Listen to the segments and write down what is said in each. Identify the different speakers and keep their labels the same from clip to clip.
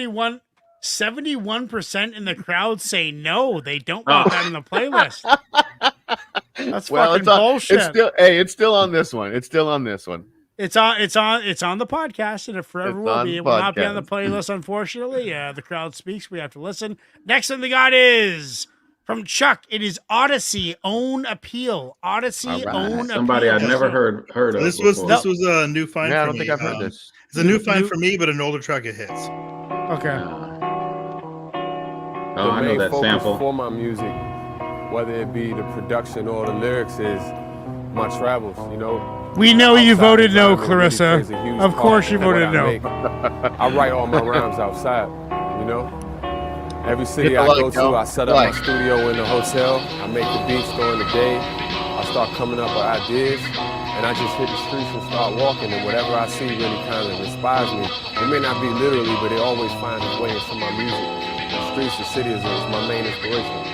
Speaker 1: 71% in the crowd say no, they don't want that in the playlist. That's fucking bullshit.
Speaker 2: It's still on this one. It's still on this one.
Speaker 1: It's on the podcast, and it forever will be. It will not be on the playlist, unfortunately. The crowd speaks. We have to listen. Next one we got is from Chuck. It is ODDISEE Own Appeal. ODDISEE Own
Speaker 3: Somebody
Speaker 1: Appeal.
Speaker 3: I've never heard of.
Speaker 4: This was a new find.
Speaker 2: Yeah, I
Speaker 4: for
Speaker 2: don't
Speaker 4: me.
Speaker 2: think I've heard this.
Speaker 4: It's a new find for me, but an older track it hits.
Speaker 1: Okay.
Speaker 3: I know that sample.
Speaker 5: For my music, whether it be the production or the lyrics, is my travels. You know.
Speaker 1: We know you voted no, Clarissa. Of course you voted no.
Speaker 5: I write all my rhymes outside, you know? Every city I go to, I set up my studio in the hotel. I make the beats during the day. I start coming up with ideas, and I just hit the streets and start walking, and whatever I see really kind of inspires me. It may not be literally, but it always finds its way into my music. The streets, the city is my main inspiration.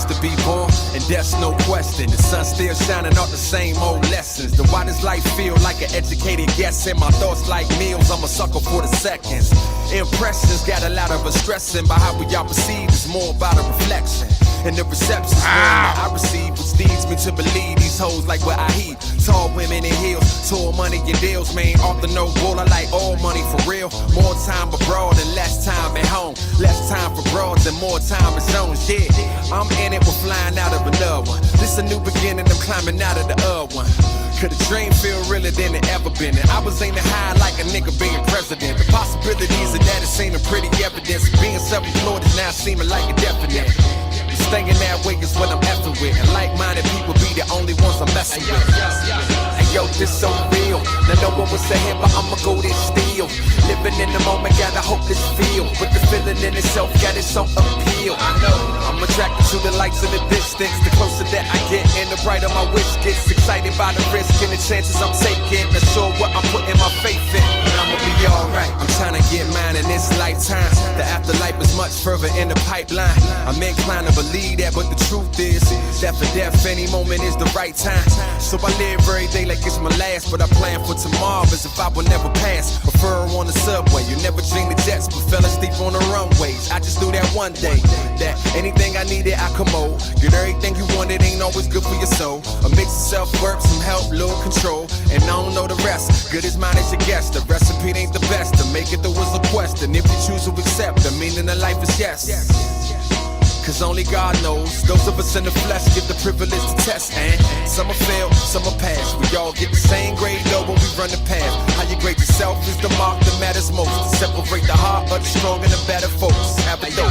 Speaker 6: To be born, and that's no question. The sun still shining off the same old lessons. The why does life feel like an educated guess? And my thoughts like meals, I'm a sucker for the seconds. Impressions got a lot of us stressing, but how we all perceive is more about a reflection. And the reception's I receive, which leads me to believe these hoes like what I heat. Tall women in heels, tall money in deals, man. Off the no bull, I like all money for real. More time abroad and less time at home. Less time for broads and more time at zones, yeah. I'm in it, we're flying out of another one. This a new beginning, I'm climbing out of the other one. Could a dream feel realer than it ever been? And I was aiming high like a nigga being president. The possibilities of that is seeming pretty evidence. Being self-employed is now seeming like a definite. Staying that way is what I'm effing with. And like-minded people be the only ones I'm messing with. Hey yo, this so real. Now no one was saying, but I'ma go this still. Living in the moment, gotta hope this feel. But the feeling in itself got its own appeal. I know I'm attracted to the lights in the distance. The closer that I get and the brighter my wish gets. Excited by the risk and the chances I'm taking. Not sure what I'm putting my faith in, but I'ma be alright. I'm trying to get mine in this lifetime. The afterlife is much further in the pipeline. I'm inclined to believe that, but the truth is that for death any moment is the right time. So I live every day like it's my last, but I plan for tomorrow as if I will never pass. A fur on the subway, you never dream the jets, but fell asleep on the runways. I just knew that one day that anything I needed I commode. Get everything you wanted ain't always good for your soul. A mix of self-work, some help, little control, and I don't know the rest. Good as mine as your guess. The recipe ain't the best. To make it there was a question. If you choose to accept, the meaning of life is yes. Cause only God knows. Those of us in the flesh get the privilege to test. And some are fail, some are pass. We all get the same grade though when we run the path. How you grade yourself is the mark that matters most. To separate the heart of the strong and the better folks. Have a dose.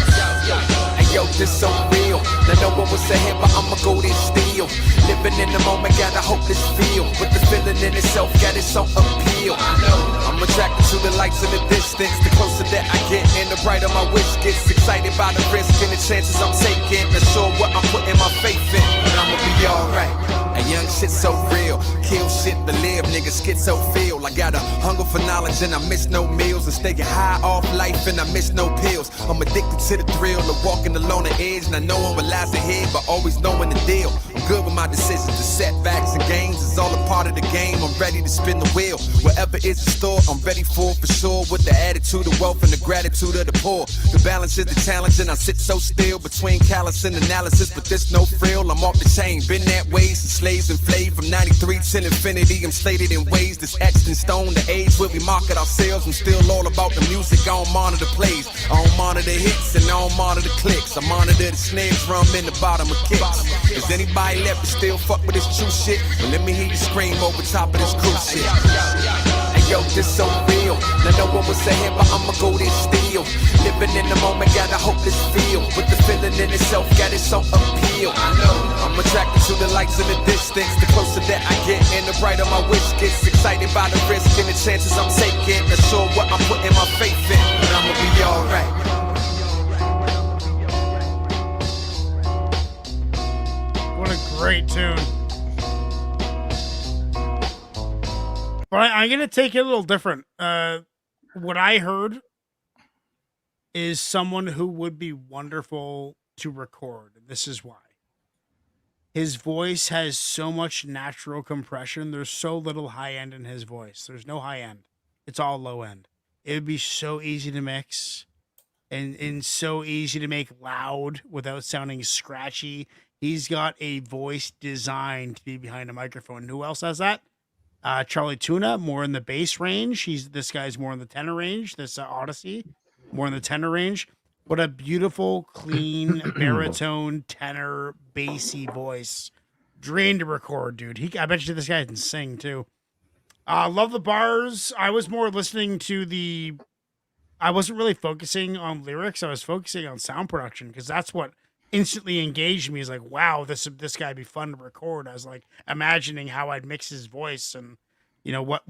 Speaker 6: Hey yo, this so real. Now no one was saying, but I'ma go this still. Living in the moment, gotta hope this feel. But the feeling in itself got its own appeal. I know I'm attracted to the lights in the distance. The closer that I get and the brighter my wish gets. Excited by the risk and the chances I'm taking. Not sure what I'm putting my faith in, but I'ma be alright. A young shit so real, kill shit to live, niggas schizo feel. I got a hunger for knowledge and I miss no meals. And staying high off life and I miss no pills. I'm addicted to the thrill of walking along the edge. And I know what lies ahead, but always knowing the deal. I'm good with my decisions, the setbacks and gains is all a part of the game. I'm ready to spin the wheel, wherever is in store, I'm ready for sure. With the attitude of wealth and the gratitude of the poor. The balance is the challenge and I sit so still between callous and analysis, but there's no frill. I'm off the chain, been that way since slaves enslaved from 93 till infinity. I'm slated in ways that's etched in stone. The age where we market ourselves. I'm still all about the music. I don't monitor plays, I don't monitor hits, and I don't monitor clicks. I monitor the snare drum in the bottom of kicks. Is anybody left to still fuck with this true shit? Well, let me hear you scream over top of this cruise shit. Yo, this so real. Now no one was saying, but I'ma go this still. Living in the moment, gotta hope this feel. But the feeling in itself got its own appeal. I know I'm attracted to the lights in the distance. The closer that I get and the brighter my wish gets. Excited by the risk and the chances I'm taking. Not sure what I'm putting my faith in, but I'ma be alright.
Speaker 1: What a great tune. But I'm going to take it a little different. What I heard is someone who would be wonderful to record. And this is why. his voice has so much natural compression. There's so little high end in his voice. There's no high end. It's all low end. It would be so easy to mix and so easy to make loud without sounding scratchy. He's got a voice designed to be behind a microphone. Who else has that? Charlie Tuna, more in the bass range. This guy's more in the tenor range. This ODDISEE, more in the tenor range. What a beautiful, clean baritone, tenor, bassy voice. Drained to record, dude. I bet you this guy can sing too. Love the bars. I was more listening to I wasn't really focusing on lyrics. I was focusing on sound production because that's what instantly engaged me. Is like, wow, this guy'd be fun to record. I was like imagining how I'd mix his voice and, you know, what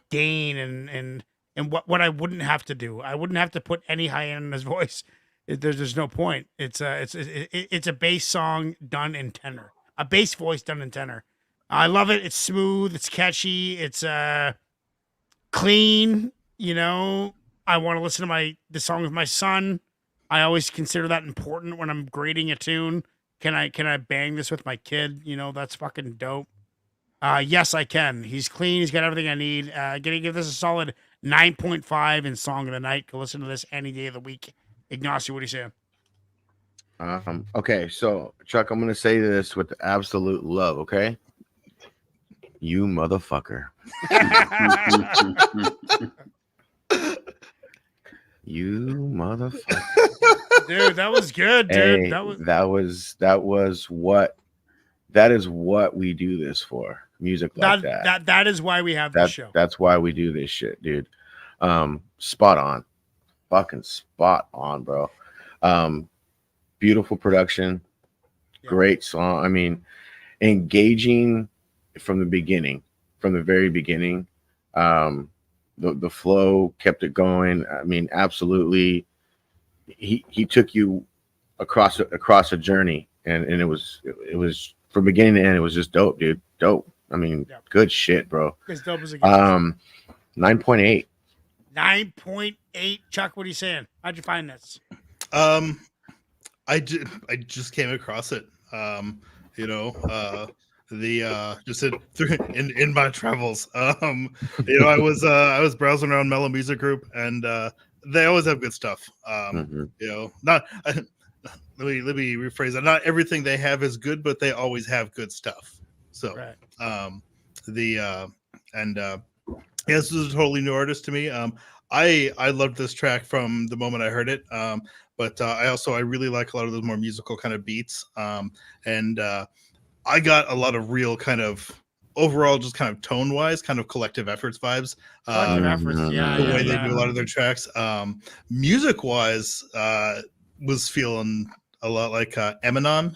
Speaker 1: gain and what I wouldn't have to do. I wouldn't have to put any high end in his voice. There's no point. It's a bass song done in tenor, a bass voice done in tenor. I love it. It's smooth. It's catchy. It's clean. You know, I want to listen to the song with my son. I always consider that important when I'm grading a tune. Can I bang this with my kid? You know, that's fucking dope. Yes, I can. He's clean. He's got everything I need. Gonna give this a solid 9.5 in Song of the Night. Go listen to this any day of the week. Ignacio, what are you saying?
Speaker 2: Okay, so Chuck, I'm gonna say this with absolute love. Okay, you motherfucker. You motherfucker.
Speaker 1: Dude, that was good, dude.
Speaker 2: Hey, that is what we do this for. Music like that.
Speaker 1: That is why we have this show.
Speaker 2: That's why we do this shit, dude. Spot on. Fucking spot on, bro. Beautiful production. Yeah. Great song. I mean, engaging from the beginning, from the very beginning. The flow kept it going. I mean, absolutely. He took you across a journey, and it was from beginning to end. It was just dope, dude. Dope. I mean, good shit, bro.
Speaker 1: As dope as it
Speaker 2: gets. 9.8.
Speaker 1: 9.8. Chuck, what are you saying? How'd you find this?
Speaker 4: I just came across it. Just in my travels. You know, I was browsing around Mellow Music Group, and they always have good stuff. You know, let me rephrase that. Not everything they have is good, but they always have good stuff. So,
Speaker 1: right.
Speaker 4: This is a totally new artist to me. I loved this track from the moment I heard it. But I really like a lot of those more musical kind of beats. I got a lot of real kind of overall, just kind of tone wise, kind of collective efforts vibes. The way they do a lot of their tracks. Music wise, was feeling a lot like Eminem.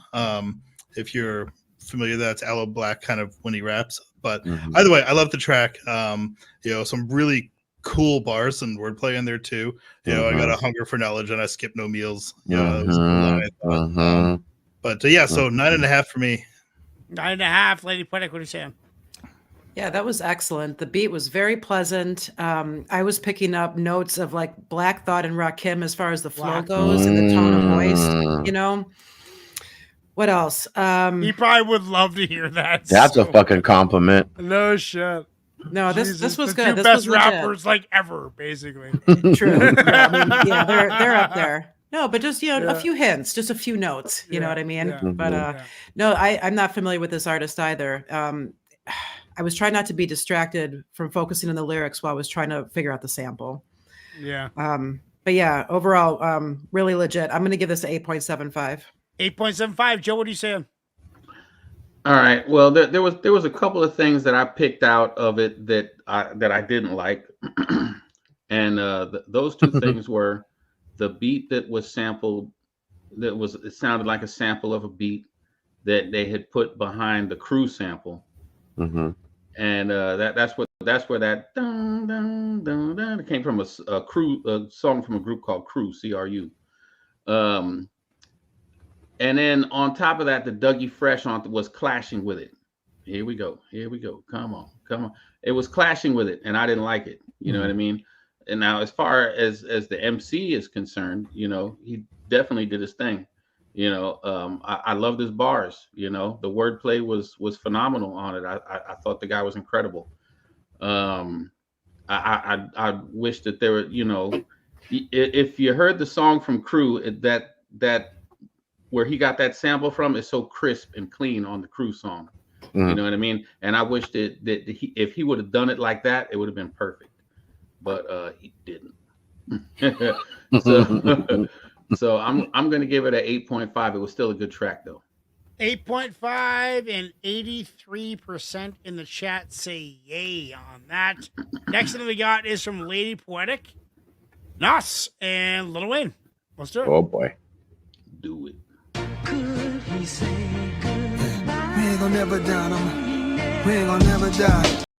Speaker 4: If you're familiar, that's Aloe Black kind of when he raps. But either way, I love the track. You know, some really cool bars and wordplay in there too. You know, I got a hunger for knowledge and I skip no meals. You know, that was cool line, but so 9.5 for me.
Speaker 1: 9.5. Lady Poetic, what are you saying?
Speaker 7: Yeah, that was excellent. The beat was very pleasant. I was picking up notes of like Black Thought and Rakim as far as the flow goes and the tone of voice. You know, what else?
Speaker 1: He probably would love to hear that.
Speaker 2: That's a fucking compliment.
Speaker 1: No shit.
Speaker 7: No, this was
Speaker 1: the
Speaker 7: good.
Speaker 1: Two
Speaker 7: this
Speaker 1: best
Speaker 7: was
Speaker 1: rappers like ever, basically.
Speaker 7: True. Yeah, I mean, yeah, they're up there. No, but just a few hints, just a few notes. You know what I mean?
Speaker 1: Yeah,
Speaker 7: but no, I'm not familiar with this artist either. I was trying not to be distracted from focusing on the lyrics while I was trying to figure out the sample.
Speaker 1: Yeah.
Speaker 7: But yeah, overall, really legit. I'm going to give this an 8.75.
Speaker 1: 8.75. Joe, what are you saying?
Speaker 3: All right. Well, there was a couple of things that I picked out of it that I didn't like, and those two things were the beat that was sampled. It sounded like a sample of a beat that they had put behind the Crew sample, and that's where that dun, dun, dun, dun, it came from. A song from a group called Crew, CRU. And then on top of that, the Dougie Fresh was clashing with it. Here we go. Come on. It was clashing with it, and I didn't like it. You know what I mean? And now, as far as the MC is concerned, you know, he definitely did his thing. You know, I love his bars. You know, the wordplay was phenomenal on it. I thought the guy was incredible. I wish that there were, you know, if you heard the song from Crew, that where he got that sample from is so crisp and clean on the Crew song. You know what I mean? And I wish that if he would have done it like that, it would have been perfect. But he didn't. So I'm going to give it an 8.5. It was still a good track though.
Speaker 1: 8.5 and 83% in the chat say yay on that. Next thing we got is from Lady Poetic, Nas, and Lil Wayne. Let's do it.
Speaker 2: Oh boy.
Speaker 3: Do it.
Speaker 8: Could he say goodbye? We ain't gonna never down him. We ain't gonna never die.